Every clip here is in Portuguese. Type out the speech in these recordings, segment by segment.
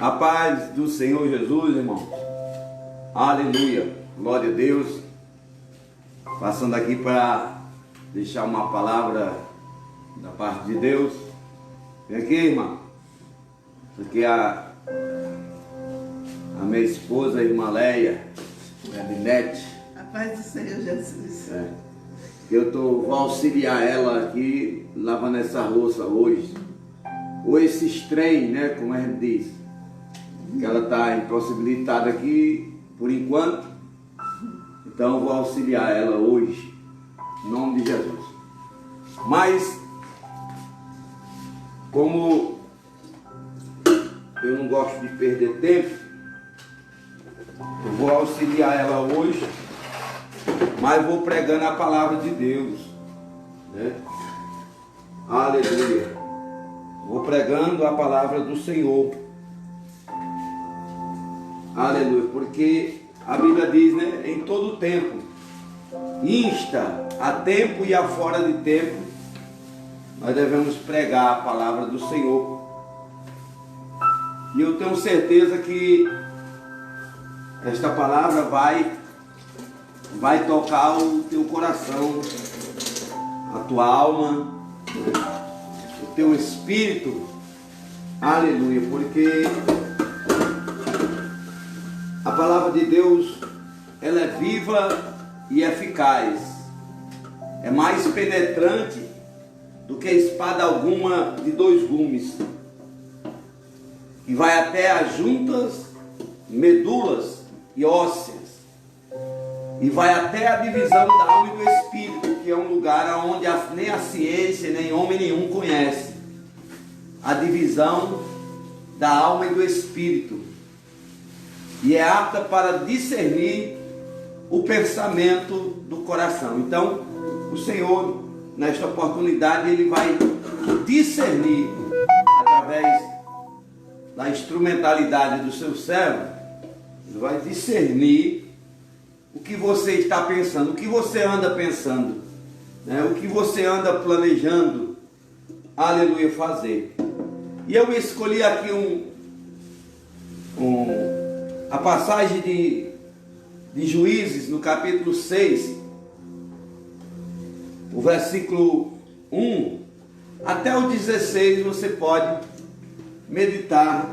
A paz do Senhor Jesus, irmão. Aleluia. Glória a Deus. Passando aqui para deixar uma palavra da parte de Deus. Vem aqui, irmã. Isso aqui é a minha esposa, a irmã Leia, a Linete. A paz do Senhor Jesus. Vou auxiliar ela aqui, lavando essa louça hoje. Ou esses trem, né, como a gente diz. Que ela está impossibilitada aqui, por enquanto. Então eu vou auxiliar ela hoje, em nome de Jesus. Mas, como eu não gosto de perder tempo, eu vou auxiliar ela hoje, mas vou pregando a palavra de Deus, né? Aleluia. Vou pregando a palavra do Senhor. Aleluia. Porque a Bíblia diz, né? Em todo tempo, insta, a tempo e a fora de tempo, nós devemos pregar a palavra do Senhor. E eu tenho certeza que esta palavra vai tocar o teu coração, a tua alma, o teu espírito. Aleluia. Porque a palavra de Deus, ela é viva e eficaz. É mais penetrante do que espada alguma de dois gumes. E vai até as juntas, medulas e ósseas. E vai até a divisão da alma e do espírito, que é um lugar onde nem a ciência, nem homem nenhum conhece. A divisão da alma e do espírito. E é apta para discernir o pensamento do coração. Então, o Senhor, nesta oportunidade, Ele vai discernir, através da instrumentalidade do seu servo, Ele vai discernir o que você está pensando, o que você anda pensando, né? O que você anda planejando, aleluia, fazer. E eu escolhi aqui a passagem de Juízes, no capítulo 6, o versículo 1 até o 16, você pode meditar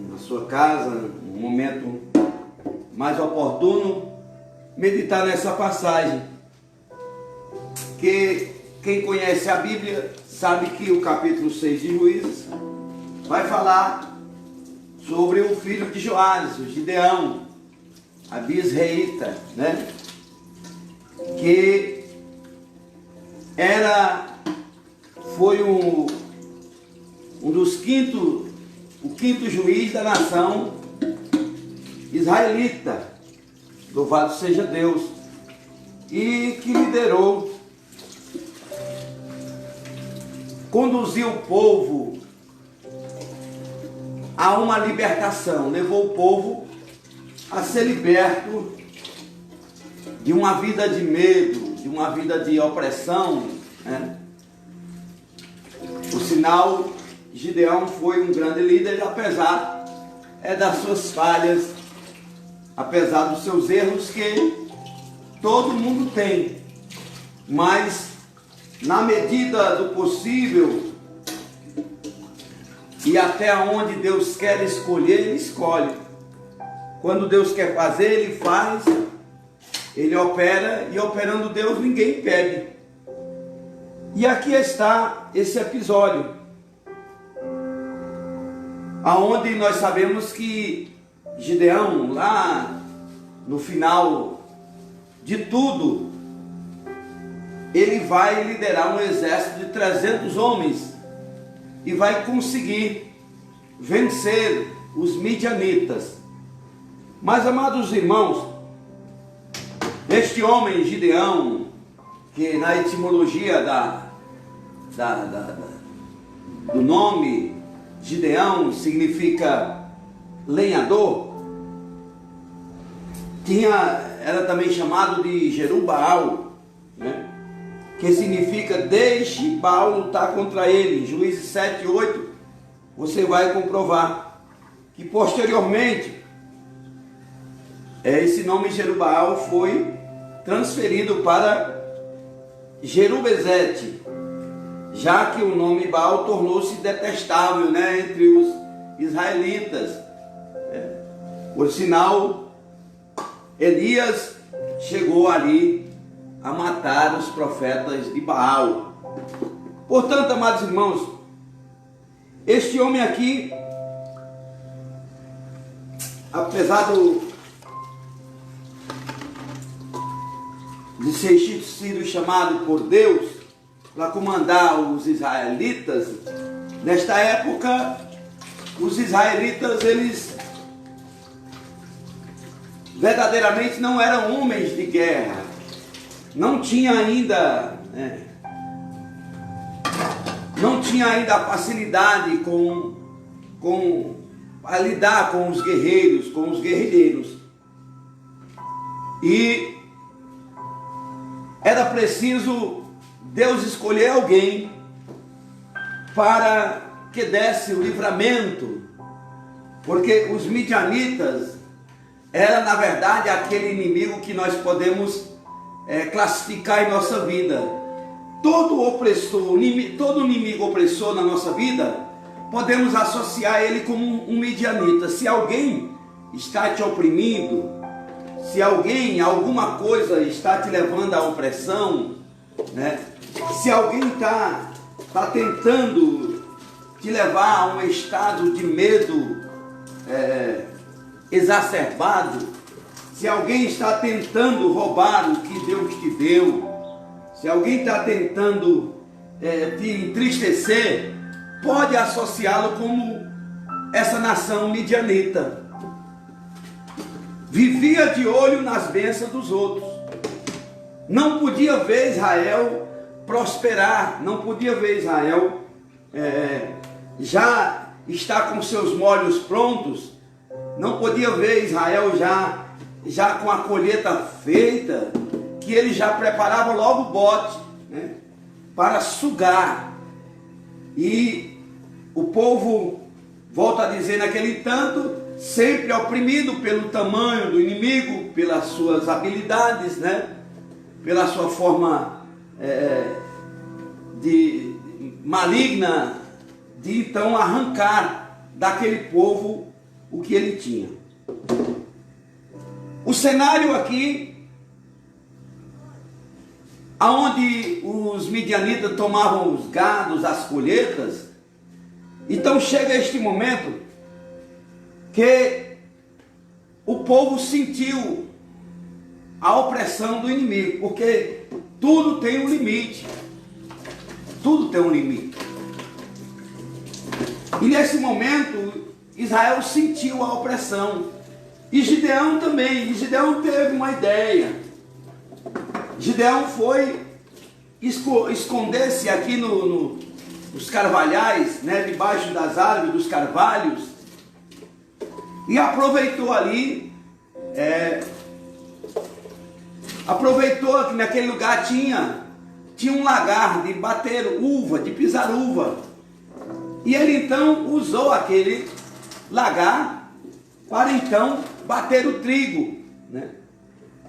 na sua casa, num momento mais oportuno, meditar nessa passagem. Que quem conhece a Bíblia sabe que o capítulo 6 de Juízes vai falar sobre o filho de Joás, o Gideão, a bisreíta, né? Que foi o quinto juiz da nação israelita, louvado seja Deus, e que liderou, conduziu o povo a uma libertação, levou o povo a ser liberto de uma vida de medo, de uma vida de opressão, né? Por sinal, Gideão foi um grande líder, apesar das suas falhas, apesar dos seus erros, que todo mundo tem, mas na medida do possível e até onde Deus quer escolher, Ele escolhe. Quando Deus quer fazer, Ele faz, Ele opera, e operando Deus ninguém impede. E aqui está esse episódio, aonde nós sabemos que Gideão, lá no final de tudo, ele vai liderar um exército de 300 homens e vai conseguir vencer os midianitas. Mas, amados irmãos, este homem Gideão, que na etimologia do nome Gideão significa lenhador, era também chamado de Jerubbaal, né? Que significa deixe Baal lutar contra ele. Juízes 7 e 8, você vai comprovar. que posteriormente esse nome Jerubbaal foi transferido para Jerubezete, já que o nome Baal tornou-se detestável, né, entre os israelitas. Por sinal, Elias chegou ali a matar os profetas de Baal. Portanto, amados irmãos, este homem aqui, apesar de ser sido chamado por Deus para comandar os israelitas, nesta época, os israelitas, eles verdadeiramente não eram homens de guerra, não tinha ainda a facilidade a lidar com os guerreiros, com os guerrilheiros. E era preciso Deus escolher alguém para que desse o livramento, porque os midianitas era, na verdade, aquele inimigo que nós podemos classificar em nossa vida. Todo opressor, todo inimigo opressor na nossa vida, podemos associar ele como um midianita. Se alguém está te oprimindo, se alguma coisa está te levando à opressão, né? Se alguém está tentando te levar a um estado de medo exacerbado, se alguém está tentando roubar o que Deus te deu, se alguém está tentando te entristecer, pode associá-lo como essa nação midianita. Vivia de olho nas bênçãos dos outros. Não podia ver Israel prosperar, não podia ver Israel já estar com seus molhos prontos, não podia ver Israel já com a colheita feita, que ele já preparava logo o bote, né, para sugar. E o povo, volta a dizer, naquele tanto, sempre oprimido pelo tamanho do inimigo, pelas suas habilidades, né, pela sua forma maligna de então arrancar daquele povo o que ele tinha. O cenário aqui, aonde os midianitas tomavam os gados, as colheitas, então chega este momento que o povo sentiu a opressão do inimigo, porque tudo tem um limite, tudo tem um limite. E nesse momento Israel sentiu a opressão, e Gideão também. E Gideão teve uma ideia. Gideão foi esconder-se aqui nos carvalhais, né, debaixo das árvores dos carvalhos, e aproveitou ali, aproveitou que naquele lugar tinha um lagar de bater uva, de pisar uva, e ele então usou aquele lagar para então bater o trigo, né?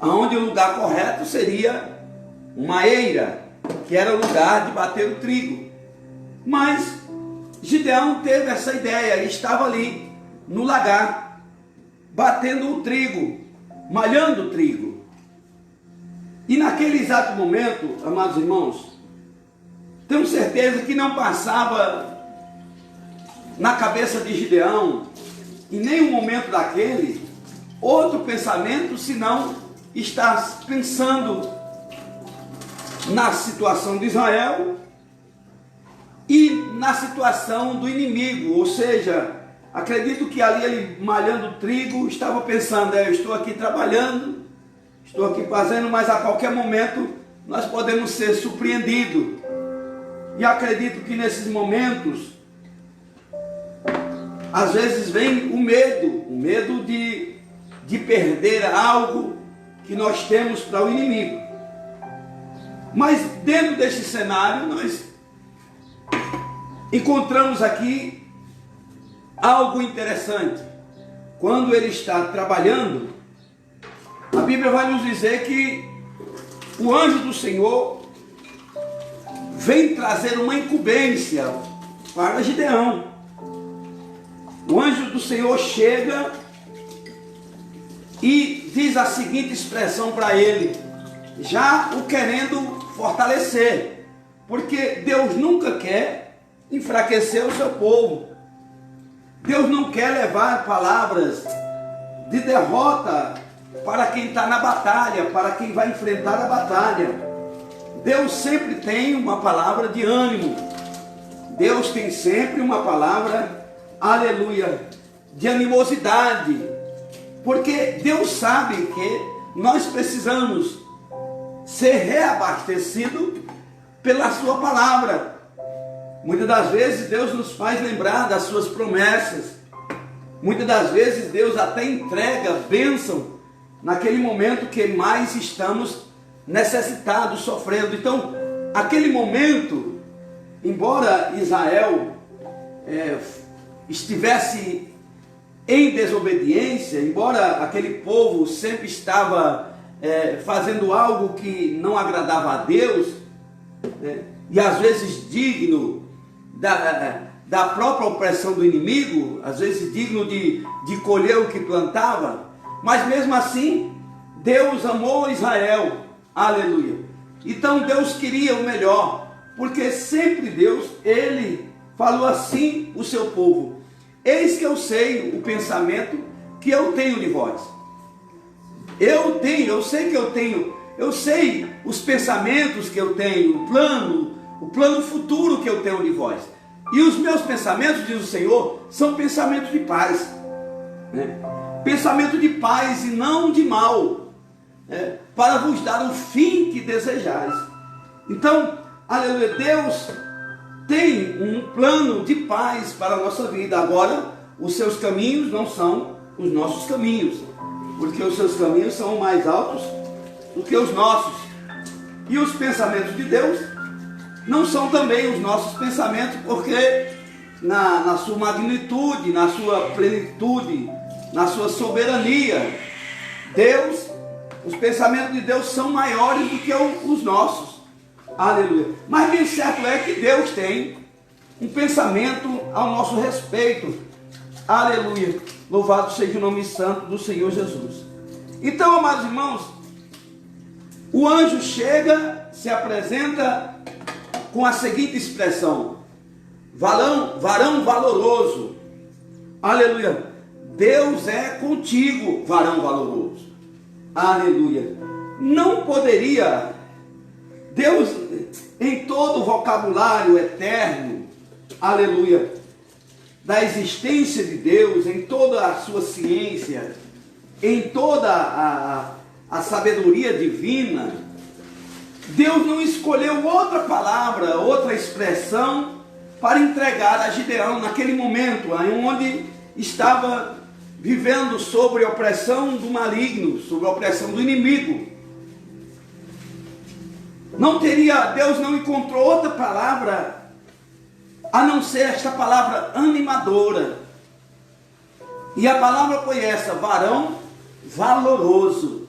Onde o lugar correto seria uma eira, que era o lugar de bater o trigo. Mas Gideão teve essa ideia, estava ali no lagar, batendo o trigo, malhando o trigo. E naquele exato momento, amados irmãos, tenho certeza que não passava na cabeça de Gideão, em nenhum momento daquele, outro pensamento, senão estar pensando na situação de Israel e na situação do inimigo. Ou seja, acredito que ali ele malhando trigo estava pensando, eu estou aqui trabalhando, estou aqui fazendo, mas a qualquer momento nós podemos ser surpreendidos. E acredito que nesses momentos, às vezes vem o medo de perder algo que nós temos para o inimigo. Mas dentro deste cenário, nós encontramos aqui algo interessante. quando ele está trabalhando, a Bíblia vai nos dizer que o anjo do Senhor vem trazer uma incumbência para Gideão. O anjo do Senhor chega e diz a seguinte expressão para ele, já o querendo fortalecer, porque Deus nunca quer enfraquecer o seu povo. Deus não quer levar palavras de derrota para quem está na batalha, para quem vai enfrentar a batalha. Deus sempre tem uma palavra de ânimo. Deus tem sempre uma palavra, aleluia, de animosidade. Porque Deus sabe que nós precisamos ser reabastecidos pela sua palavra. Muitas das vezes Deus nos faz lembrar das suas promessas. Muitas das vezes Deus até entrega bênção naquele momento que mais estamos necessitados, sofrendo. Então, aquele momento, embora Israel estivesse em desobediência, embora aquele povo sempre estava fazendo algo que não agradava a Deus, e às vezes digno da própria opressão do inimigo, às vezes digno de colher o que plantava, mas mesmo assim, Deus amou Israel, aleluia. Então Deus queria o melhor, porque sempre Deus, Ele falou assim o seu povo: eis que eu sei o pensamento que eu tenho de vós. Eu sei os pensamentos que eu tenho, o plano futuro que eu tenho de vós. E os meus pensamentos, diz o Senhor, são pensamentos de paz, né? Pensamento de paz e não de mal, para vos dar o fim que desejais. Então, aleluia, Deus tem um plano de paz para a nossa vida. Agora, os seus caminhos não são os nossos caminhos, porque os seus caminhos são mais altos do que os nossos. E os pensamentos de Deus não são também os nossos pensamentos, porque na sua magnitude, na sua plenitude, na sua soberania, os pensamentos de Deus são maiores do que os nossos. Aleluia. Mas bem certo é que Deus tem um pensamento ao nosso respeito. Aleluia. Louvado seja o nome santo do Senhor Jesus. Então, amados irmãos, o anjo chega, se apresenta com a seguinte expressão: varão valoroso. Aleluia. Deus é contigo, varão valoroso. Aleluia. Não poderia Deus, em todo o vocabulário eterno, aleluia, da existência de Deus, em toda a sua ciência, em toda a sabedoria divina, Deus não escolheu outra palavra, outra expressão para entregar a Gideão naquele momento, onde estava vivendo sobre a opressão do maligno, sobre a opressão do inimigo. Deus não encontrou outra palavra a não ser esta palavra animadora. E a palavra foi essa: varão valoroso.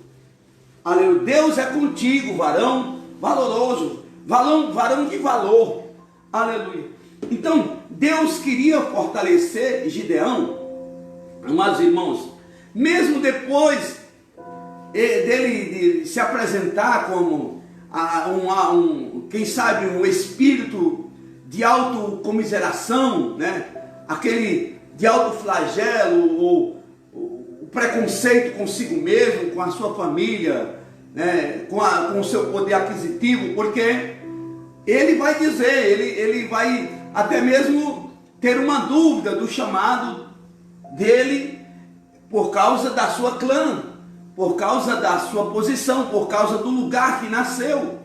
Aleluia. Deus é contigo, varão valoroso, varão de valor. Aleluia. Então, Deus queria fortalecer Gideão, amados irmãos, mesmo depois dele se apresentar como quem sabe um espírito de autocomiseração, né? Aquele de autoflagelo, ou o preconceito consigo mesmo, com a sua família, né? com o seu poder aquisitivo, porque ele vai dizer, ele vai até mesmo ter uma dúvida do chamado dele por causa da sua clã, por causa da sua posição, por causa do lugar que nasceu.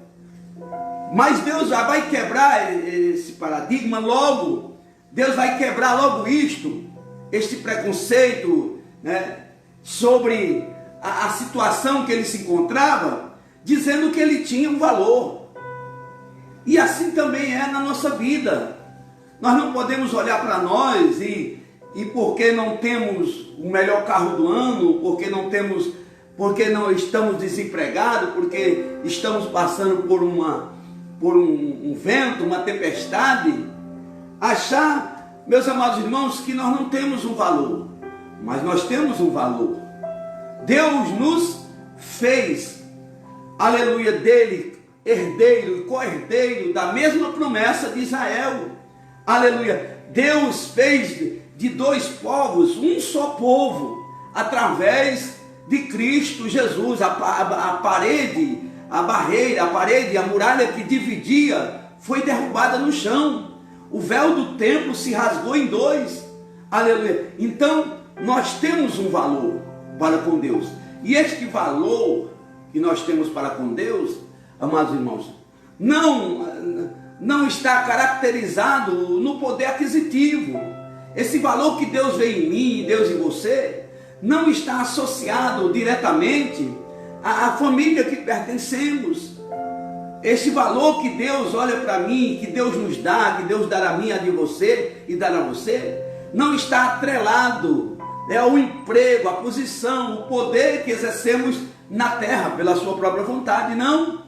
Mas Deus já vai quebrar esse paradigma logo. Deus vai quebrar logo este preconceito, né, sobre a situação que ele se encontrava, dizendo que ele tinha um valor. E assim também é na nossa vida. Nós não podemos olhar para nós e porque não temos o melhor carro do ano, porque não estamos desempregados, porque estamos passando por um vento, uma tempestade. Achar, meus amados irmãos, que nós não temos um valor, mas nós temos um valor. Deus nos fez, aleluia, dele, herdeiro e co-herdeiro da mesma promessa de Israel. Aleluia. Deus fez de dois povos um só povo, através de Cristo Jesus. A parede, a barreira, a muralha que dividia foi derrubada no chão. O véu do templo se rasgou em dois. Aleluia. Então, nós temos um valor para com Deus. E este valor que nós temos para com Deus, amados irmãos, não está caracterizado no poder aquisitivo. Esse valor que Deus vê em mim e Deus em você não está associado diretamente à família que pertencemos. Esse valor que Deus olha para mim, que Deus nos dá, que Deus dará a mim, a de você e dará a você, não está atrelado ao emprego, à posição, o poder que exercemos na terra pela sua própria vontade, não.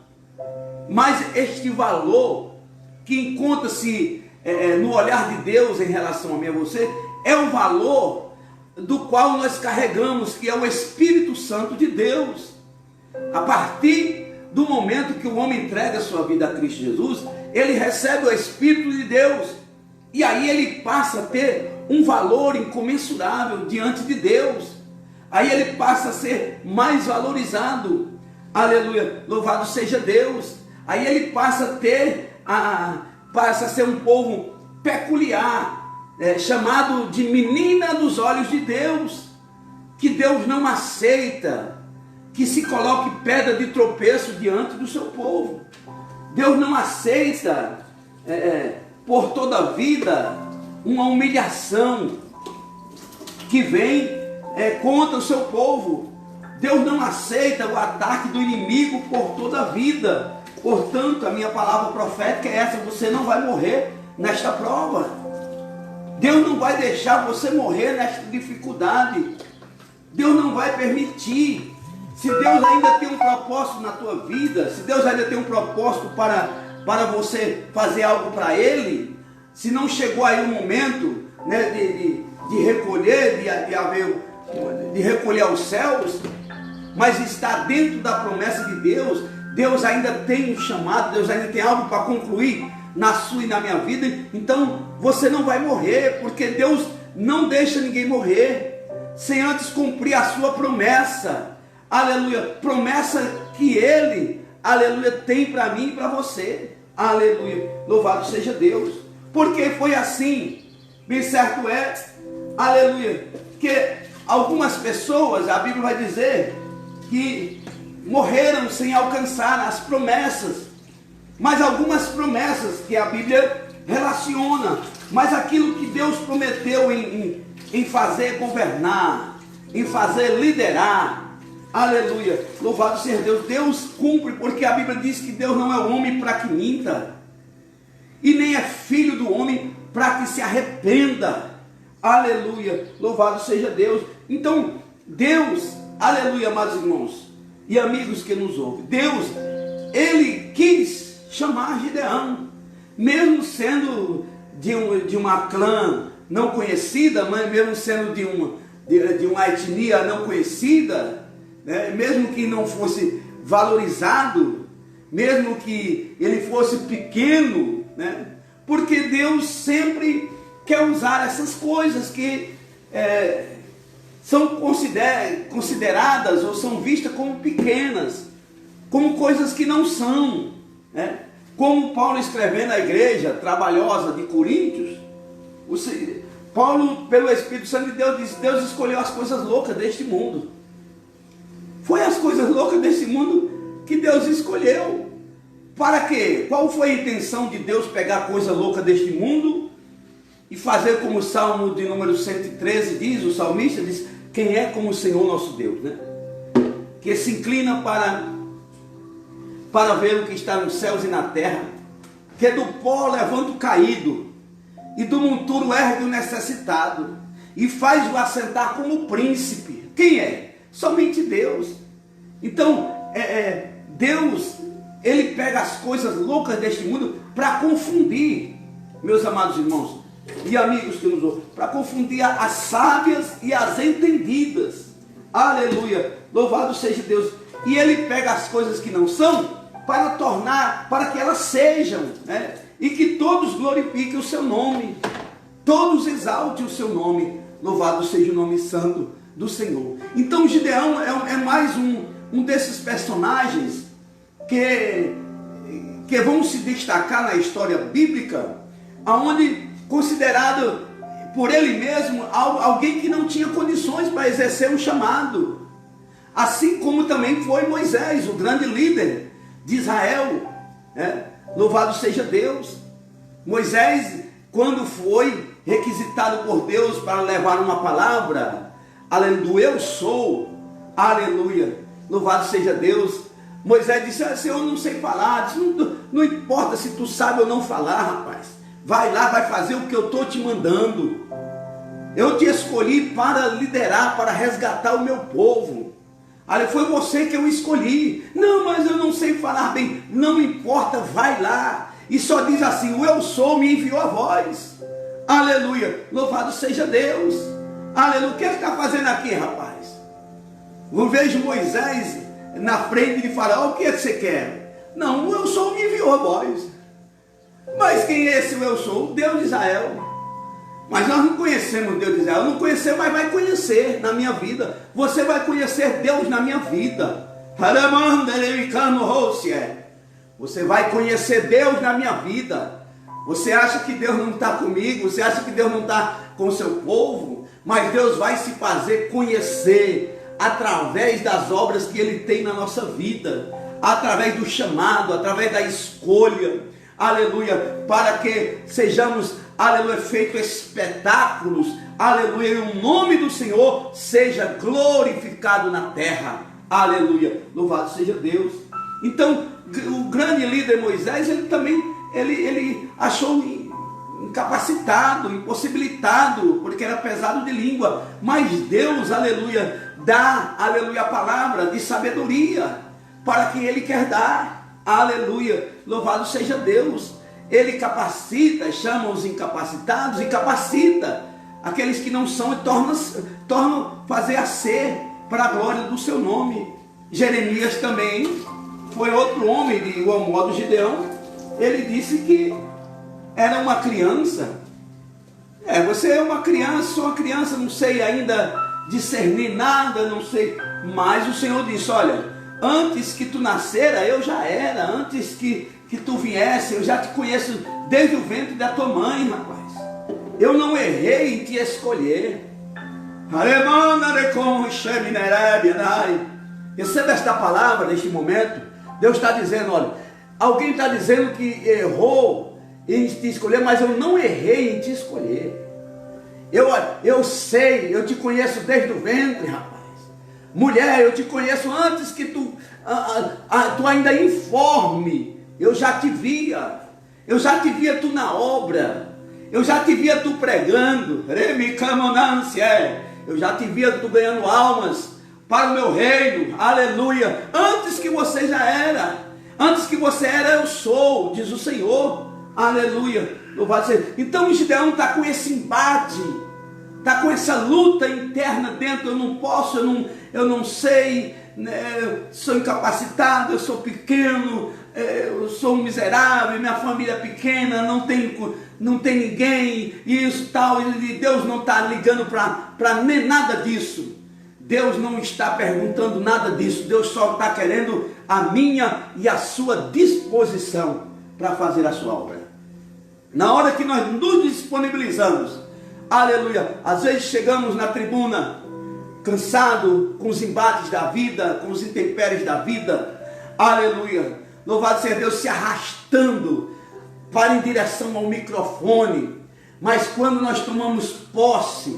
Mas este valor que encontra-se no olhar de Deus em relação a mim e a você, é o valor do qual nós carregamos, que é o Espírito Santo de Deus. A partir do momento que o homem entrega a sua vida a Cristo Jesus, ele recebe o Espírito de Deus, e aí ele passa a ter um valor incomensurável diante de Deus. Aí ele passa a ser mais valorizado. Aleluia, louvado seja Deus. Aí ele passa a ser um povo peculiar, chamado de menina dos olhos de Deus, que Deus não aceita que se coloque pedra de tropeço diante do seu povo. Deus não aceita por toda a vida uma humilhação que vem contra o seu povo. Deus não aceita o ataque do inimigo por toda a vida. Portanto, a minha palavra profética é essa: você não vai morrer nesta prova. Deus não vai deixar você morrer nesta dificuldade. Deus não vai permitir. Se Deus ainda tem um propósito na tua vida, se Deus ainda tem um propósito para você fazer algo para Ele, se não chegou aí o momento, né, de recolher, de recolher aos céus, mas está dentro da promessa de Deus, Deus ainda tem um chamado, Deus ainda tem algo para concluir na sua e na minha vida. Então você não vai morrer, porque Deus não deixa ninguém morrer sem antes cumprir a sua promessa. Aleluia, promessa que Ele, aleluia, tem para mim e para você. Aleluia, louvado seja Deus. Porque foi assim. Bem certo é, aleluia, que algumas pessoas, a Bíblia vai dizer que morreram sem alcançar as promessas. Mas algumas promessas que a Bíblia relaciona, mas aquilo que Deus prometeu em fazer governar, em fazer liderar, aleluia, louvado seja Deus, Deus cumpre, porque a Bíblia diz que Deus não é homem para que minta, e nem é filho do homem para que se arrependa. Aleluia, louvado seja Deus. Então Deus, aleluia, amados irmãos e amigos que nos ouvem, Deus, Ele quis chamar Gideão, mesmo sendo de uma clã não conhecida, mas mesmo sendo de uma etnia não conhecida, né? Mesmo que não fosse valorizado, mesmo que ele fosse pequeno, né? Porque Deus sempre quer usar essas coisas que são consideradas ou são vistas como pequenas, como coisas que não são, né? Como Paulo escrevendo à igreja trabalhosa de Coríntios, Paulo, pelo Espírito Santo de Deus, diz: Deus escolheu as coisas loucas deste mundo. Foi as coisas loucas desse mundo que Deus escolheu. Para quê? Qual foi a intenção de Deus pegar a coisa louca deste mundo e fazer como o Salmo de número 113 diz, o salmista diz: quem é como o Senhor nosso Deus, né? Que se inclina para ver o que está nos céus e na terra, que do pó levanta o caído, e do monturo ergue o necessitado, e faz-o assentar como príncipe. Quem é? Somente Deus. Então, Deus, ele pega as coisas loucas deste mundo para confundir, meus amados irmãos e amigos que nos ouvem, para confundir as sábias e as entendidas. Aleluia, louvado seja Deus. E ele pega as coisas que não são para tornar, para que elas sejam, né? E que todos glorifiquem o seu nome, todos exaltem o seu nome. Louvado seja o nome santo do Senhor. Então Gideão é mais um desses personagens que vão se destacar na história bíblica, aonde considerado por ele mesmo alguém que não tinha condições para exercer um chamado, assim como também foi Moisés, o grande líder de Israel, né? Louvado seja Deus. Moisés, quando foi requisitado por Deus para levar uma palavra, além do eu sou, aleluia, louvado seja Deus, Moisés disse: Senhor, eu não sei falar. Disse, não importa se tu sabe ou não falar, rapaz, vai lá, vai fazer o que eu estou te mandando. Eu te escolhi para liderar, para resgatar o meu povo. Olha, foi você que eu escolhi. Não, mas eu não sei falar bem. Não importa, vai lá. E só diz assim: o eu sou me enviou a voz. Aleluia, louvado seja Deus. Aleluia, o que ele está fazendo aqui, rapaz? Eu vejo Moisés na frente de Faraó. O que é que você quer? Não, o eu sou me enviou a voz. Mas quem é esse eu sou? O Deus de Israel. Mas nós não conhecemos o Deus de Israel. Não conhecemos, mas vai conhecer na minha vida. Você vai conhecer Deus na minha vida. Você vai conhecer Deus na minha vida. Você acha que Deus não está comigo? Você acha que Deus não está com o seu povo? Mas Deus vai se fazer conhecer através das obras que Ele tem na nossa vida, através do chamado, através da escolha, aleluia, para que sejamos, aleluia, feitos espetáculos, aleluia, e o nome do Senhor seja glorificado na terra, aleluia, louvado seja Deus. Então, o grande líder Moisés, ele também, ele achou incapacitado, impossibilitado, porque era pesado de língua, mas Deus, aleluia, dá, aleluia, a palavra de sabedoria, para quem Ele quer dar, aleluia, louvado seja Deus. Ele capacita, chama os incapacitados e capacita aqueles que não são e tornam fazer a ser para a glória do seu nome. Jeremias também foi outro homem de igual modo Gideão. Ele disse que era uma criança. Você é uma criança, sou uma criança, não sei ainda discernir nada, não sei. Mas o Senhor disse: olha, antes que tu nascera, eu já era. Antes que tu viesse, eu já te conheço desde o ventre da tua mãe, rapaz. Eu não errei em te escolher. Receba esta palavra neste momento. Deus está dizendo: olha, alguém está dizendo que errou em te escolher, mas eu não errei em te escolher. Eu sei, eu te conheço desde o ventre, rapaz. Mulher, eu te conheço antes que tu ainda informe. Eu já te via. Eu já te via tu na obra. Eu já te via tu pregando. Eu já te via tu ganhando almas para o meu reino. Aleluia. Antes que você já era. Antes que você era, eu sou, diz o Senhor. Aleluia. Louvado seja. Então o Gideão está com esse embate. Está com essa luta interna dentro. Eu não posso, eu não sei, né? Sou incapacitado, eu sou pequeno, eu sou um miserável, minha família é pequena, não tem ninguém, isso tal, e Deus não está ligando para nem nada disso. Deus não está perguntando nada disso. Deus só está querendo a minha e a sua disposição para fazer a sua obra. Na hora que nós nos disponibilizamos, aleluia, às vezes chegamos na tribuna cansado com os embates da vida, com os intempéries da vida, aleluia, louvado seja Deus, se arrastando para em direção ao microfone. Mas quando nós tomamos posse,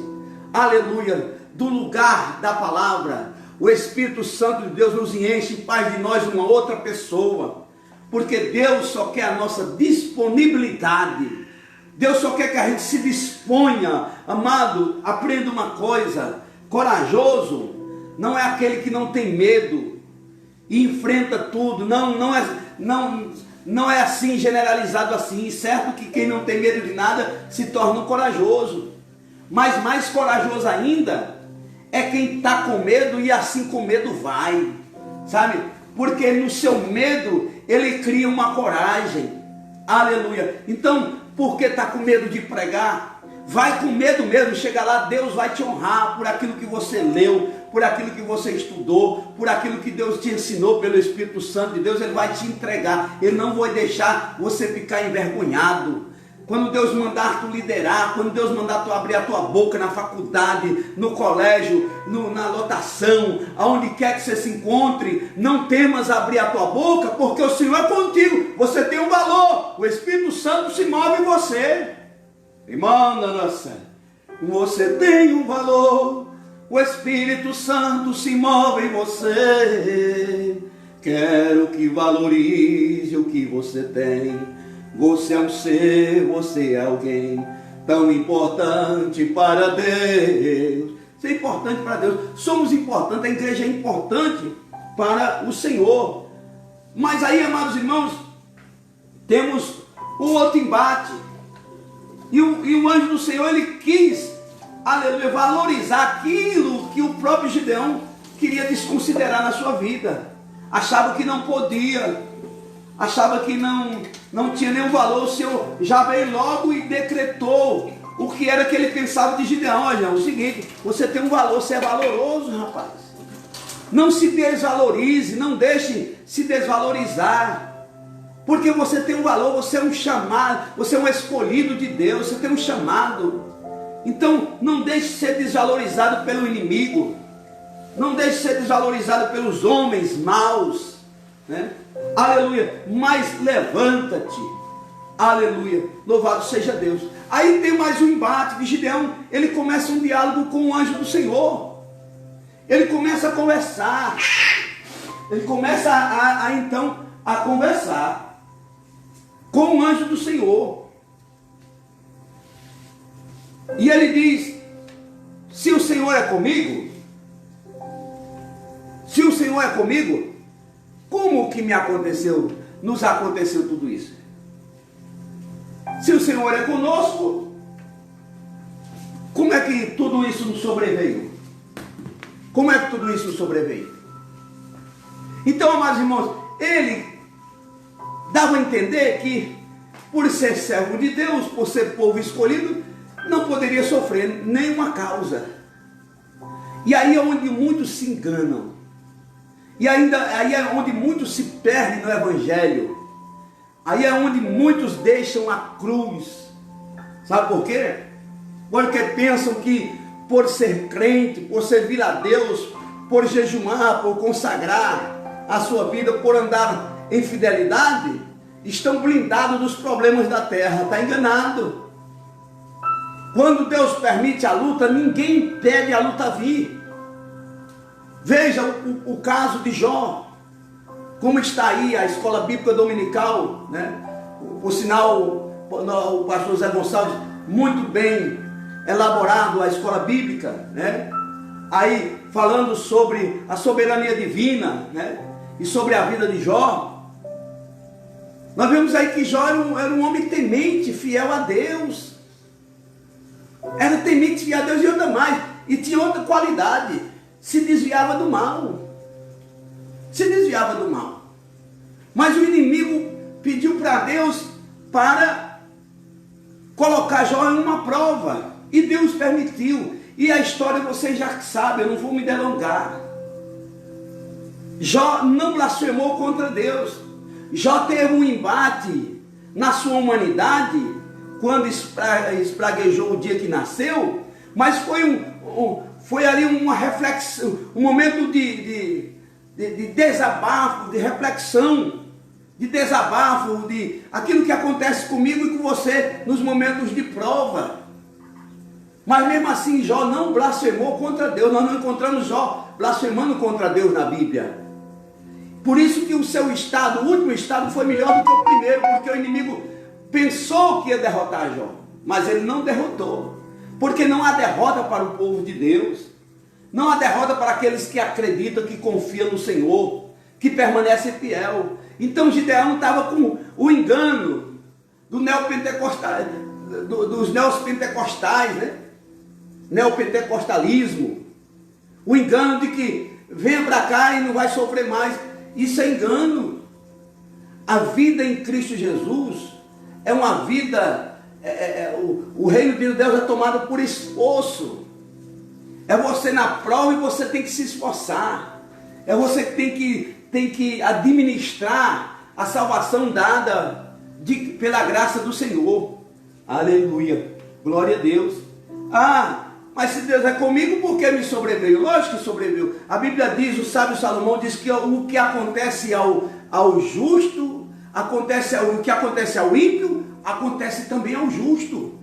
aleluia, do lugar da palavra, o Espírito Santo de Deus nos enche e faz de nós uma outra pessoa, porque Deus só quer a nossa disponibilidade. Deus só quer que a gente se disponha Amado, aprenda uma coisa: corajoso não é aquele que não tem medo e enfrenta tudo. Não é assim, generalizado assim. Certo que quem não tem medo de nada se torna um corajoso. Mas mais corajoso ainda é quem está com medo e assim com medo vai. Sabe? Porque no seu medo ele cria uma coragem. Aleluia. Então, porque está com medo de pregar, vai com medo mesmo. Chega lá, Deus vai te honrar por aquilo que você leu, por aquilo que você estudou, por aquilo que Deus te ensinou pelo Espírito Santo de Deus. Ele vai te entregar. Ele não vai deixar você ficar envergonhado. Quando Deus mandar tu liderar, quando Deus mandar tu abrir a tua boca na faculdade, no colégio, na lotação, aonde quer que você se encontre, não temas abrir a tua boca, porque o Senhor é contigo. Você tem um valor. O Espírito Santo se move em você. Irmão da nossa, você tem um valor. O Espírito Santo se move em você. Quero que valorize o que você tem. Você é um ser, você é alguém tão importante para Deus. Você é importante para Deus. Somos importantes, a igreja é importante para o Senhor. Mas aí, amados irmãos, temos um outro embate. E o anjo do Senhor, ele quis, aleluia, valorizar aquilo que o próprio Gideão queria desconsiderar na sua vida. Achava que não podia. Achava que não tinha nenhum valor. O Senhor já veio logo e decretou o que era que ele pensava de Gideão. Olha, é o seguinte: você tem um valor, você é valoroso, rapaz. Não se desvalorize, não deixe se desvalorizar, porque você tem um valor, você é um chamado, você é um escolhido de Deus, você tem um chamado. Então não deixe ser desvalorizado pelo inimigo, não deixe ser desvalorizado pelos homens maus, né? Aleluia, mas levanta-te, aleluia, louvado seja Deus. Aí tem mais um embate de Gideão. Ele começa um diálogo com o anjo do Senhor. Ele começa a conversar. Ele começa então a conversar com o anjo do Senhor. E ele diz: se o Senhor é comigo, se o Senhor é comigo, como que nos aconteceu tudo isso? Se o Senhor é conosco, como é que tudo isso nos sobreveio? Como é que tudo isso nos sobreveio? Então, amados irmãos, ele dava a entender que, por ser servo de Deus, por ser povo escolhido, não poderia sofrer nenhuma causa. E aí é onde muitos se enganam. E aí é onde muitos se perdem no Evangelho. Aí é onde muitos deixam a cruz. Sabe por quê? Porque pensam que por ser crente, por servir a Deus, por jejuar, por consagrar a sua vida, por andar em fidelidade, estão blindados dos problemas da terra. Está enganado. Quando Deus permite a luta, ninguém impede a luta vir. Veja o caso de Jó, como está aí a escola bíblica dominical, né? Por sinal, o pastor Zé Gonçalves, muito bem elaborado a escola bíblica, né? Aí falando sobre a soberania divina, né? E sobre a vida de Jó. Nós vemos aí que Jó era um homem temente, fiel a Deus. Era temente, fiel a Deus e outra mais. E tinha outra qualidade. Se desviava do mal. Se desviava do mal. Mas o inimigo pediu para Deus para colocar Jó em uma prova. E Deus permitiu. E a história vocês já sabem, eu não vou me delongar. Jó não blasfemou contra Deus. Jó teve um embate na sua humanidade, quando espraguejou o dia que nasceu, mas foi ali uma reflexão, um momento de desabafo, de reflexão, de desabafo, de aquilo que acontece comigo e com você nos momentos de prova. Mas mesmo assim Jó não blasfemou contra Deus. Nós não encontramos Jó blasfemando contra Deus na Bíblia. Por isso que o seu estado, o último estado, foi melhor do que o primeiro, porque o inimigo pensou que ia derrotar Jó, mas ele não derrotou. porque não há derrota para o povo de Deus, não há derrota para aqueles que acreditam, que confiam no Senhor, que permanecem fiel. Então Gideão estava com o engano do neopentecostal, dos neopentecostais, né? Neopentecostalismo, o engano de que venha para cá e não vai sofrer mais. Isso é engano. A vida em Cristo Jesus é uma vida, o reino de Deus é tomado por esforço. É você na prova e você tem que se esforçar. É você que tem que administrar a salvação dada pela graça do Senhor. Aleluia, glória a Deus. Mas se Deus é comigo, por que me sobreveio? Lógico que sobreveio. A Bíblia diz, o sábio Salomão diz que o que acontece ao justo, o que acontece ao ímpio, acontece também ao justo,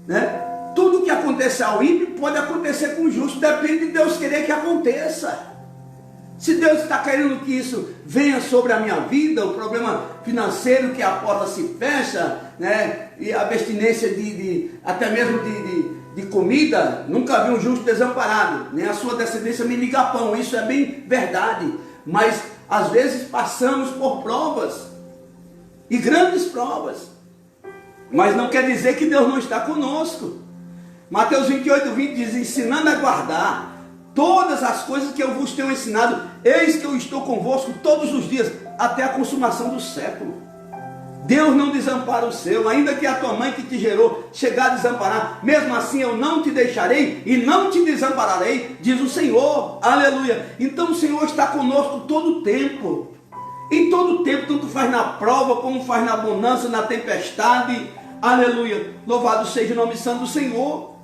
né? Tudo que acontece ao ímpio pode acontecer com o justo, depende de Deus querer que aconteça. Se Deus está querendo que isso venha sobre a minha vida, o problema financeiro, que a porta se fecha, né? E a abstinência até mesmo de comida, nunca vi um justo desamparado, nem a sua descendência mendigar pão. Isso é bem verdade, mas às vezes passamos por provas, e grandes provas, mas não quer dizer que Deus não está conosco. Mateus 28:20 diz, ensinando a guardar todas as coisas que eu vos tenho ensinado, eis que eu estou convosco todos os dias, até a consumação do século. Deus não desampara o seu, ainda que a tua mãe que te gerou chegar a desamparar, mesmo assim eu não te deixarei e não te desampararei, diz o Senhor. Aleluia. Então o Senhor está conosco todo o tempo, em todo o tempo, tanto faz na prova, como faz na bonança, na tempestade. Aleluia, louvado seja o nome santo do Senhor,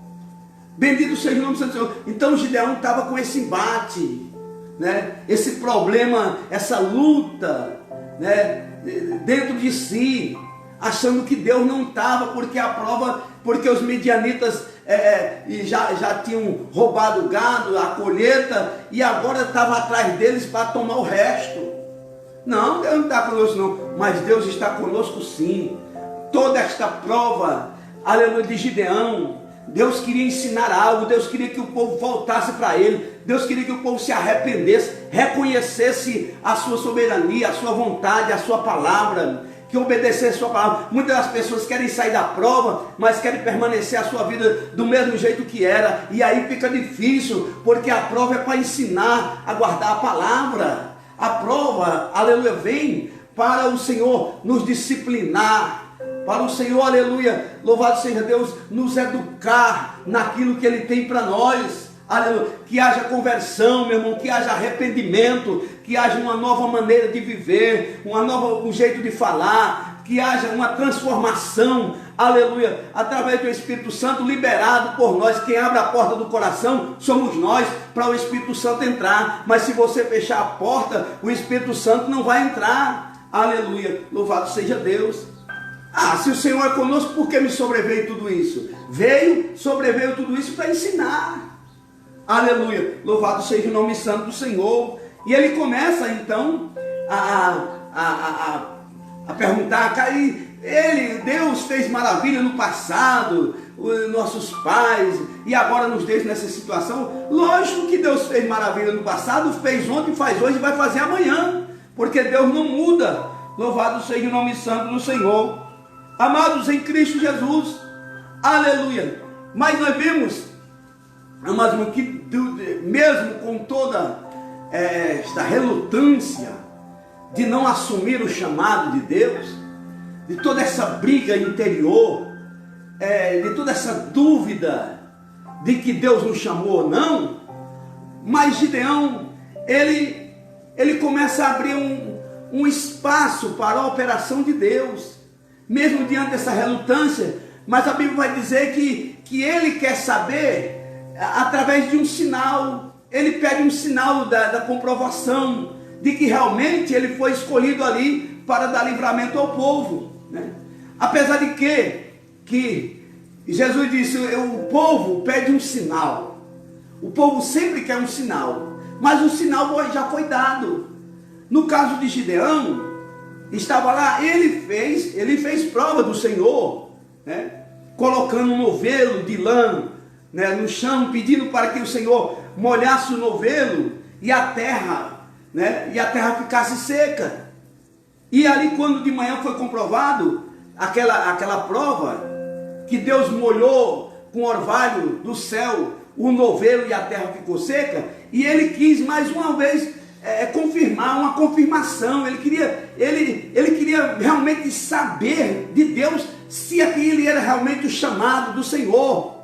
bendito seja o nome santo do Senhor. Então Gideão estava com esse embate, né? Esse problema, essa luta, né? Dentro de si, achando que Deus não estava, porque os midianitas já tinham roubado o gado, a colheita, e agora estava atrás deles para tomar o resto. Não, Deus não está conosco não, mas Deus está conosco sim. Toda esta prova, aleluia, de Gideão, Deus queria ensinar algo, Deus queria que o povo voltasse para Ele, Deus queria que o povo se arrependesse, reconhecesse a sua soberania, a sua vontade, a sua palavra, que obedecesse a sua palavra. Muitas das pessoas querem sair da prova, mas querem permanecer a sua vida do mesmo jeito que era, e aí fica difícil, porque a prova é para ensinar a guardar a palavra. A prova, aleluia, vem para o Senhor nos disciplinar, para o Senhor, aleluia, louvado seja Deus, nos educar naquilo que Ele tem para nós. Aleluia. Que haja conversão, meu irmão, que haja arrependimento, que haja uma nova maneira de viver, um jeito de falar, que haja uma transformação, aleluia, através do Espírito Santo liberado por nós. Quem abre a porta do coração somos nós, para o Espírito Santo entrar. Mas se você fechar a porta, o Espírito Santo não vai entrar. Aleluia, louvado seja Deus. Se o Senhor é conosco, por que me sobreveio tudo isso? Sobreveio tudo isso para ensinar. Aleluia, louvado seja o nome santo do Senhor. E ele começa então a perguntar, Deus fez maravilha no passado, os nossos pais, e agora nos deixa nessa situação. Lógico que Deus fez maravilha no passado, fez ontem, faz hoje e vai fazer amanhã, porque Deus não muda. Louvado seja o nome santo do Senhor. Amados em Cristo Jesus, aleluia. Mas nós vemos, amados, que mesmo com toda esta relutância de não assumir o chamado de Deus, de toda essa briga interior, de toda essa dúvida de que Deus nos chamou ou não, mas Gideão, ele começa a abrir um espaço para a operação de Deus, mesmo diante dessa relutância. Mas a Bíblia vai dizer que ele quer saber através de um sinal. Ele pede um sinal da comprovação de que realmente ele foi escolhido ali para dar livramento ao povo, né? Apesar de que Jesus disse, o povo pede um sinal. O povo sempre quer um sinal, mas o sinal já foi dado. No caso de Gideão, estava lá, ele fez prova do Senhor, né? colocando um novelo de lã, né, no chão, pedindo para que o Senhor molhasse o novelo e a terra, né, e a terra ficasse seca. E ali, quando de manhã foi comprovado aquela prova, que Deus molhou com orvalho do céu o novelo e a terra ficou seca, e ele quis mais uma vez confirmar, uma confirmação. Ele queria realmente saber de Deus se aquele era realmente o chamado do Senhor.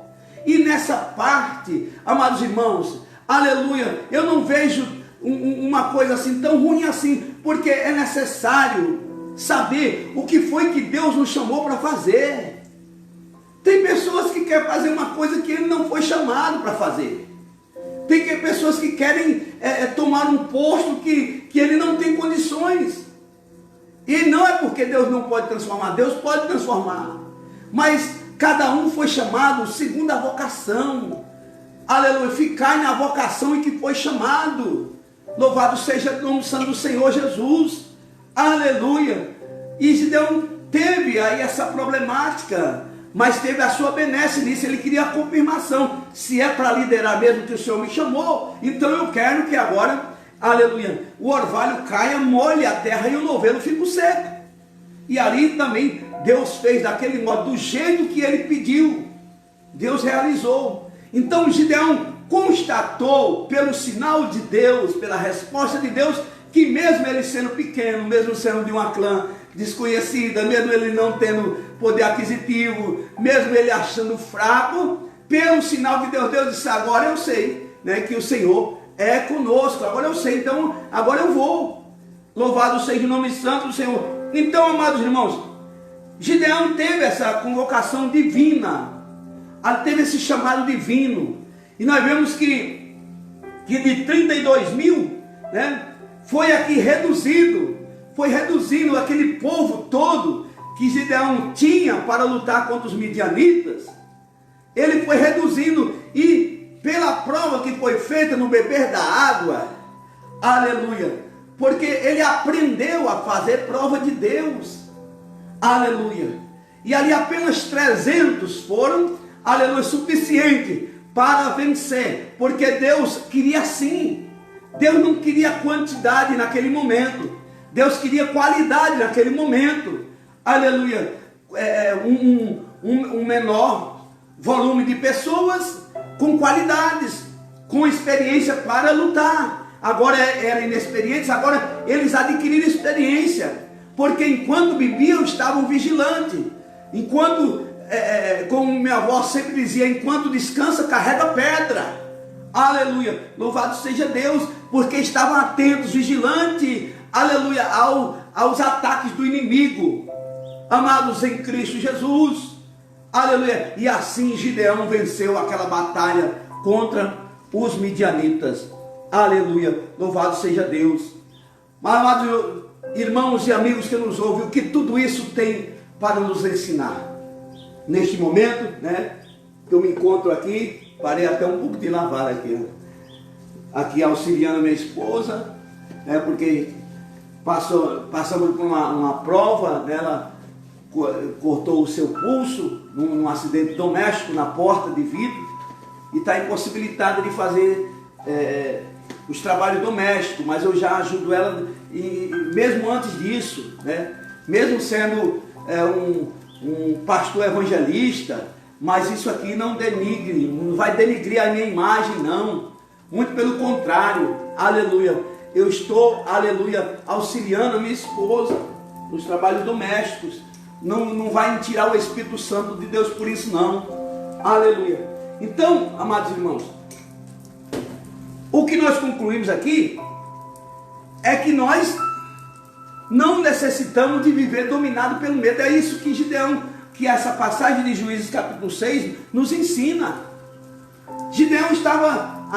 E nessa parte, amados irmãos, aleluia, eu não vejo uma coisa assim tão ruim assim, porque é necessário saber o que foi que Deus nos chamou para fazer. Tem pessoas que querem fazer uma coisa que ele não foi chamado para fazer. Tem pessoas que querem tomar um posto que ele não tem condições. E não é porque Deus não pode transformar, Deus pode transformar. Mas cada um foi chamado segundo a vocação. Aleluia, ficai na vocação em que foi chamado. Louvado seja o nome santo do Senhor Jesus. Aleluia. E Gideão teve aí essa problemática, mas teve a sua benesse nisso. Ele queria a confirmação. Se é para liderar mesmo que o Senhor me chamou, então eu quero que agora, aleluia, o orvalho caia, molhe a terra e o novelo fique seco. E ali também Deus fez daquele modo, do jeito que ele pediu. Deus realizou. Então Gideão constatou pelo sinal de Deus, pela resposta de Deus, que mesmo ele sendo pequeno, mesmo sendo de uma clã desconhecida, mesmo ele não tendo poder aquisitivo, mesmo ele achando fraco, pelo sinal que Deus deu, disse: agora eu sei, né, que o Senhor é conosco, agora eu sei, então agora eu vou. Louvado seja o nome santo do Senhor. Então, amados irmãos, Gideão teve essa convocação divina, teve esse chamado divino, e nós vemos que de 32 mil, né, foi aqui reduzido, foi reduzindo aquele povo todo que Gideão tinha para lutar contra os midianitas. Ele foi reduzindo, e pela prova que foi feita no beber da água, aleluia, porque ele aprendeu a fazer prova de Deus, aleluia, e ali apenas 300 foram, aleluia, suficiente para vencer, porque Deus queria assim. Deus não queria quantidade naquele momento, Deus queria qualidade naquele momento, aleluia, um menor volume de pessoas com qualidades, com experiência para lutar. Agora eram inexperientes, agora eles adquiriram experiência, porque enquanto bebiam estavam vigilantes, enquanto, como minha avó sempre dizia, enquanto descansa carrega pedra. Aleluia, louvado seja Deus, porque estavam atentos, vigilantes, aleluia, aos ataques do inimigo, amados em Cristo Jesus, aleluia. E assim Gideão venceu aquela batalha contra os midianitas, aleluia, louvado seja Deus. Mas, amados irmãos e amigos que nos ouvem, o que tudo isso tem para nos ensinar? Neste momento, né, que eu me encontro aqui, parei até um pouco de lavar aqui auxiliando a minha esposa, né, porque passamos por uma prova, né, ela cortou o seu pulso num acidente doméstico na porta de vidro e está impossibilitada de fazer os trabalhos domésticos, mas eu já ajudo ela, e mesmo antes disso, né, mesmo sendo um pastor evangelista, mas isso aqui não denigre, não vai denigrir a minha imagem, não. Muito pelo contrário, aleluia. Eu estou, aleluia, auxiliando a minha esposa nos trabalhos domésticos. Não vai tirar o Espírito Santo de Deus por isso, não. Aleluia. Então, amados irmãos, o que nós concluímos aqui é que nós não necessitamos de viver dominado pelo medo. É isso que Gideão, que essa passagem de Juízes capítulo 6 nos ensina. Gideão estava,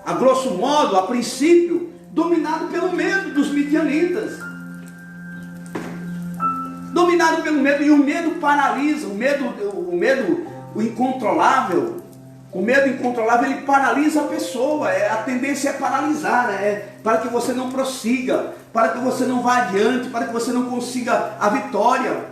a grosso modo, a princípio, dominado pelo medo dos midianitas. Dominado pelo medo, e o medo paralisa, o incontrolável. O medo incontrolável, ele paralisa a pessoa, a tendência é paralisar, para que você não prossiga, para que você não vá adiante, para que você não consiga a vitória.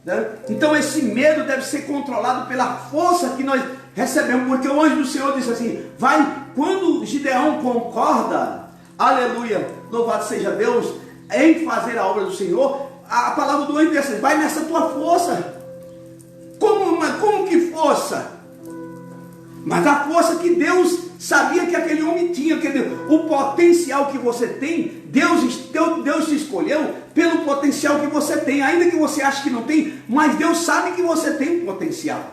né? Então esse medo deve ser controlado pela força que nós recebemos, porque o anjo do Senhor disse assim, vai, quando Gideão concorda, aleluia, louvado seja Deus, em fazer a obra do Senhor, a palavra do anjo diz assim, vai nessa tua força. Como que força? Mas a força que Deus sabia que aquele homem tinha, o potencial que você tem, Deus te escolheu pelo potencial que você tem, ainda que você ache que não tem, mas Deus sabe que você tem um potencial.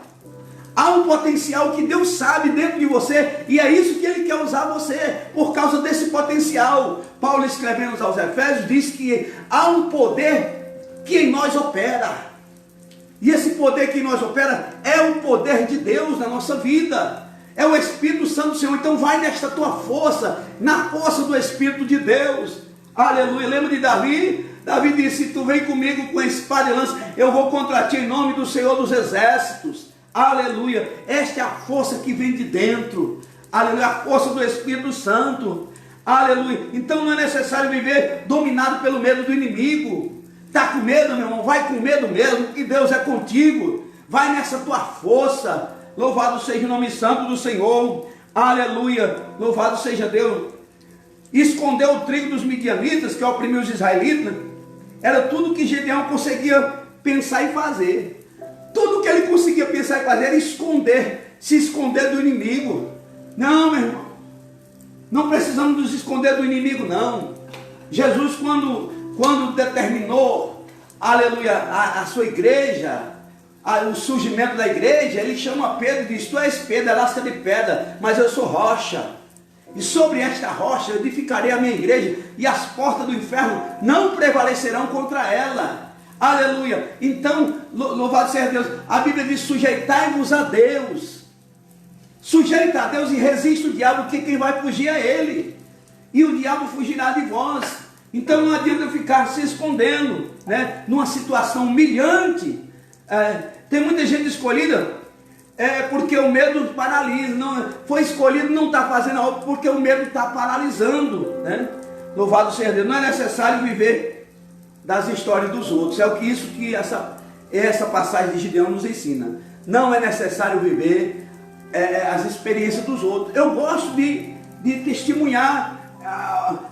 Há um potencial que Deus sabe dentro de você, e é isso que Ele quer usar você, por causa desse potencial. Paulo, escrevendo aos Efésios, diz que há um poder que em nós opera. E esse poder que em nós opera é o poder de Deus na nossa vida. É o Espírito Santo do Senhor. Então vai nesta tua força, na força do Espírito de Deus. Aleluia. Lembra de Davi? Davi disse, se tu vem comigo com espada e lança, eu vou contra ti em nome do Senhor dos Exércitos. Aleluia. Esta é a força que vem de dentro. Aleluia. A força do Espírito Santo. Aleluia. Então não é necessário viver dominado pelo medo do inimigo. Está com medo, meu irmão? Vai com medo mesmo, que Deus é contigo. Vai nessa tua força. Louvado seja o nome santo do Senhor. Aleluia. Louvado seja Deus. Escondeu o trigo dos midianitas, que oprimiu os israelitas. Era tudo que Gideão conseguia pensar e fazer. Tudo que ele conseguia pensar e fazer era esconder. Se esconder do inimigo. Não, meu irmão. Não precisamos nos esconder do inimigo, não. Jesus, quando determinou, aleluia, a sua igreja, o surgimento da igreja, ele chama Pedro e diz, tu és Pedro, é lasca de pedra, mas eu sou rocha, e sobre esta rocha eu edificarei a minha igreja, e as portas do inferno não prevalecerão contra ela. Aleluia. Então, louvado seja Deus, a Bíblia diz, sujeitai-vos a Deus. Sujeita a Deus e resiste o diabo, porque quem vai fugir é ele, e o diabo fugirá de vós. Então não adianta ficar se escondendo, né, numa situação humilhante. Tem muita gente escolhida porque o medo paralisa. Não, foi escolhido, não está fazendo a obra porque o medo está paralisando, né? Louvado seja Deus. Não é necessário viver das histórias dos outros. É o que isso que essa passagem de Gideão nos ensina. Não é necessário viver as experiências dos outros. Eu gosto de testemunhar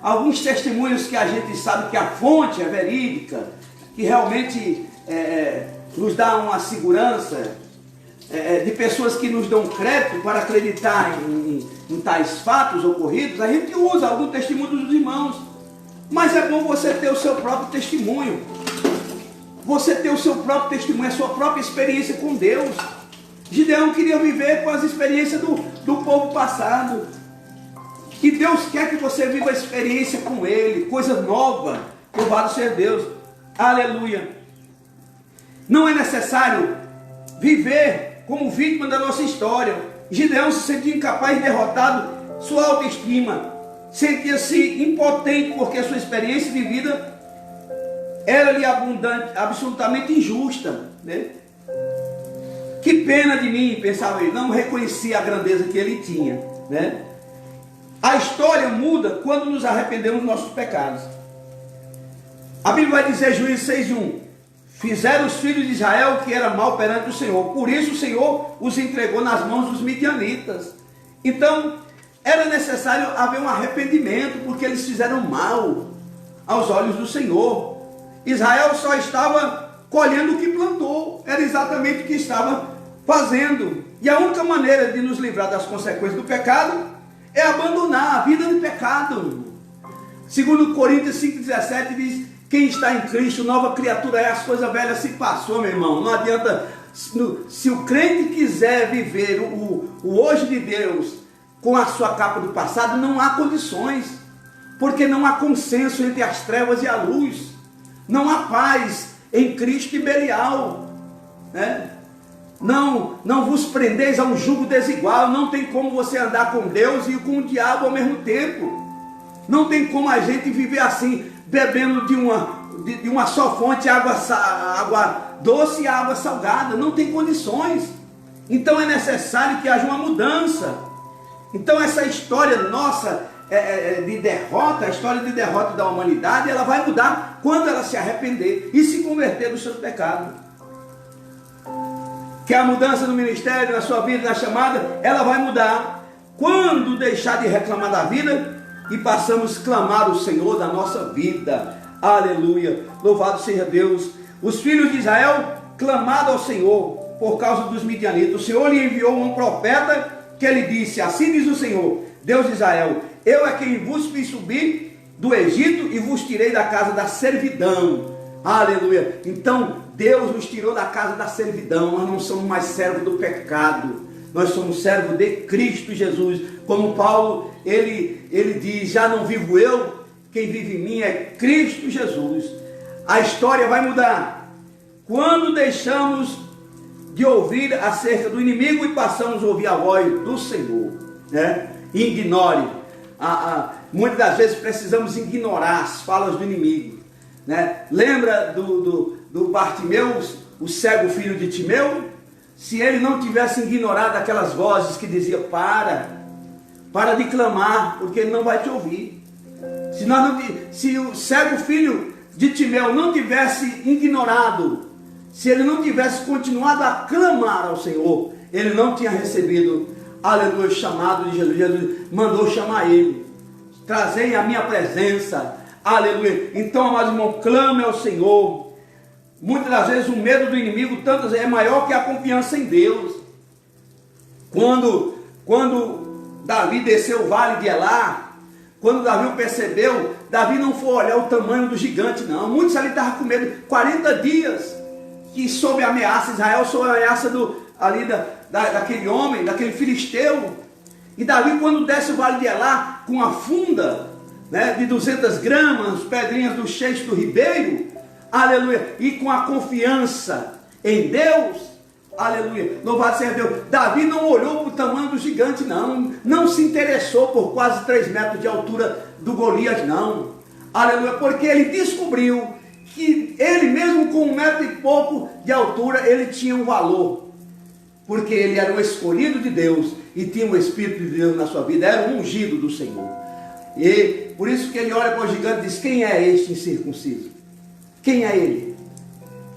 alguns testemunhos que a gente sabe que a fonte é verídica, que realmente nos dá uma segurança, de pessoas que nos dão crédito para acreditar em tais fatos ocorridos. A gente usa algum testemunho dos irmãos, mas é bom você ter o seu próprio testemunho, você ter o seu próprio testemunho, a sua própria experiência com Deus. Gideão queria viver com as experiências do povo passado. E Deus quer que você viva a experiência com Ele, coisa nova. Louvado seja Deus. Aleluia. Não é necessário viver como vítima da nossa história. Gideão se sentia incapaz, derrotado, sua autoestima. Sentia-se impotente porque sua experiência de vida era-lhe abundante, absolutamente injusta, né? Que pena de mim, pensava ele, não reconhecia a grandeza que ele tinha, né? A história muda quando nos arrependemos dos nossos pecados. A Bíblia vai dizer, Juízes 6:1, fizeram os filhos de Israel o que era mal perante o Senhor, por isso o Senhor os entregou nas mãos dos midianitas. Então, era necessário haver um arrependimento, porque eles fizeram mal aos olhos do Senhor. Israel só estava colhendo o que plantou, era exatamente o que estava fazendo. E a única maneira de nos livrar das consequências do pecado é abandonar a vida de pecado. Segundo Coríntios 5,17 diz, quem está em Cristo, nova criatura é, as coisas velhas se passou, meu irmão. Não adianta, se o crente quiser viver o hoje de Deus com a sua capa do passado, não há condições, porque não há consenso entre as trevas e a luz, não há paz em Cristo e Belial, né? Não vos prendeis a um jugo desigual. Não tem como você andar com Deus e com o diabo ao mesmo tempo. Não tem como a gente viver assim, bebendo de uma só fonte, água doce e água salgada. Não tem condições. Então é necessário que haja uma mudança. Então essa história nossa de derrota, a história de derrota da humanidade, ela vai mudar quando ela se arrepender e se converter dos seus pecados. Que a mudança no ministério, na sua vida, na chamada, ela vai mudar quando deixar de reclamar da vida e passamos a clamar o Senhor da nossa vida. Aleluia, louvado seja Deus. Os filhos de Israel clamaram ao Senhor por causa dos midianitas. O Senhor lhe enviou um profeta que ele disse: assim diz o Senhor, Deus de Israel, eu é quem vos fiz subir do Egito e vos tirei da casa da servidão. Aleluia. Então Deus nos tirou da casa da servidão. Nós não somos mais servos do pecado, nós somos servos de Cristo Jesus. Como Paulo, ele diz: já não vivo eu, quem vive em mim é Cristo Jesus. A história vai mudar quando deixamos de ouvir acerca do inimigo e passamos a ouvir a voz do Senhor, né? Ignore. Muitas das vezes precisamos ignorar as falas do inimigo, né? Lembra do Bartimeu, o cego filho de Timeu? Se ele não tivesse ignorado aquelas vozes que diziam: para de clamar, porque ele não vai te ouvir. Se o cego filho de Timeu não tivesse ignorado, se ele não tivesse continuado a clamar ao Senhor, ele não tinha recebido, aleluia, o chamado de Jesus. Jesus mandou chamar ele: trazei a minha presença, aleluia. Então, amados irmãos, clame ao Senhor. Muitas das vezes o medo do inimigo tantas é maior que a confiança em Deus. Quando Davi desceu o vale de Elá, quando Davi percebeu, Davi não foi olhar o tamanho do gigante, não. Muitos ali estavam com medo. 40 dias que sob a ameaça, Israel sob a ameaça daquele homem, daquele filisteu. E Davi, quando desce o vale de Elá com a funda, né, de 200 gramas, pedrinhas do cheixo do ribeiro, aleluia, e com a confiança em Deus, aleluia, louvado seja Deus. Davi não olhou para o tamanho do gigante, não se interessou por quase 3 metros de altura do Golias, não, aleluia, porque ele descobriu que ele mesmo com 1 metro e pouco de altura, ele tinha um valor, porque ele era o escolhido de Deus e tinha o Espírito de Deus na sua vida, era o ungido do Senhor. E por isso que ele olha para o gigante e diz: quem é este incircunciso? Quem é ele?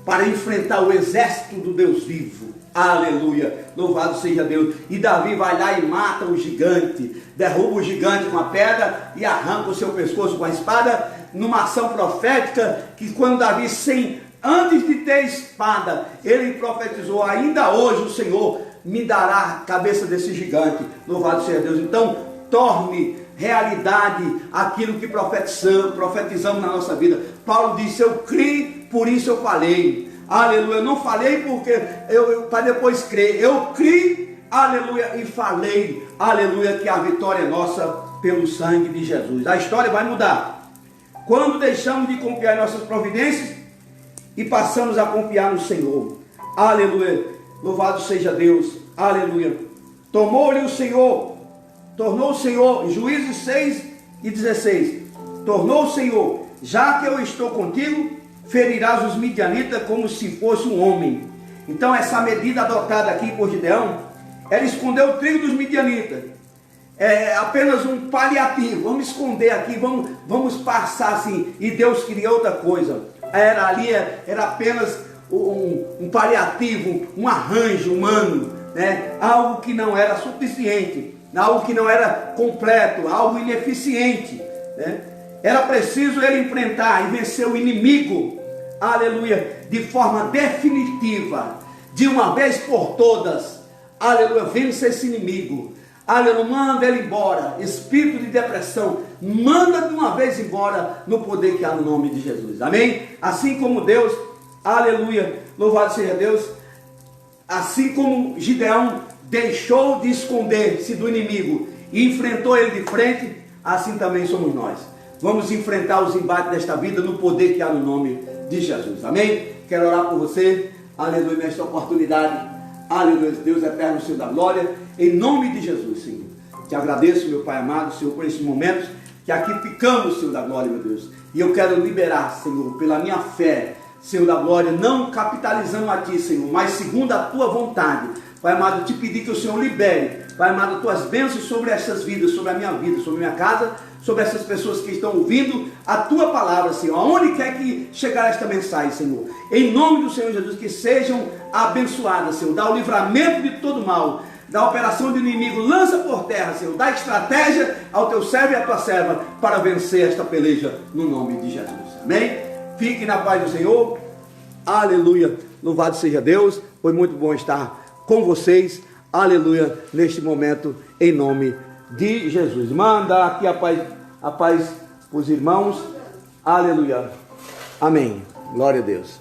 Para enfrentar o exército do Deus vivo. Aleluia, louvado seja Deus. E Davi vai lá e mata o gigante, derruba o gigante com a pedra e arranca o seu pescoço com a espada, numa ação profética que quando Davi, antes de ter espada, ele profetizou: ainda hoje o Senhor me dará a cabeça desse gigante. Louvado seja Deus. Então torne realidade aquilo que profetizamos na nossa vida. Paulo disse: eu criei, por isso eu falei. Aleluia, eu não falei porque para depois crer, eu criei, aleluia, e falei, aleluia, que a vitória é nossa pelo sangue de Jesus. A história vai mudar quando deixamos de confiar em nossas providências e passamos a confiar no Senhor. Aleluia, louvado seja Deus. Aleluia. Tornou o Senhor, Juízes 6:16, tornou o Senhor: já que eu estou contigo, ferirás os midianitas como se fosse um homem. Então essa medida adotada aqui por Gideão, ela escondeu o trigo dos midianitas. É apenas um paliativo. Vamos esconder aqui, vamos passar assim. E Deus queria outra coisa. Era apenas um paliativo, um arranjo humano, né? Algo que não era suficiente, algo que não era completo, algo ineficiente, né? Era preciso ele enfrentar e vencer o inimigo, aleluia, de forma definitiva, de uma vez por todas, aleluia. Vence esse inimigo, aleluia, manda ele embora. Espírito de depressão, manda de uma vez embora, no poder que há no nome de Jesus, amém? Assim como Deus, aleluia, louvado seja Deus, assim como Gideão deixou de esconder-se do inimigo e enfrentou ele de frente, assim também somos nós. Vamos enfrentar os embates desta vida no poder que há no nome de Jesus, amém? Quero orar por você, aleluia, nesta oportunidade, aleluia, Deus eterno, Senhor da glória, em nome de Jesus, Senhor. Te agradeço, meu Pai amado, Senhor, por esses momentos que aqui ficamos, Senhor da glória, meu Deus. E eu quero liberar, Senhor, pela minha fé, Senhor da glória, não capitalizando a Ti, Senhor, mas segundo a Tua vontade. Pai amado, te pedir que o Senhor libere Pai amado, tuas bênçãos sobre essas vidas, sobre a minha vida, sobre a minha casa, sobre essas pessoas que estão ouvindo a tua palavra, Senhor, aonde quer que chegar esta mensagem, Senhor, em nome do Senhor Jesus, que sejam abençoadas, Senhor, dá o livramento de todo mal, da operação do inimigo, lança por terra, Senhor, dá estratégia ao teu servo e à tua serva para vencer esta peleja, no nome de Jesus, amém? Fique na paz do Senhor, aleluia, louvado seja Deus, foi muito bom estar com vocês, aleluia, neste momento, em nome de Jesus. Manda aqui a paz para os irmãos, aleluia, amém, glória a Deus.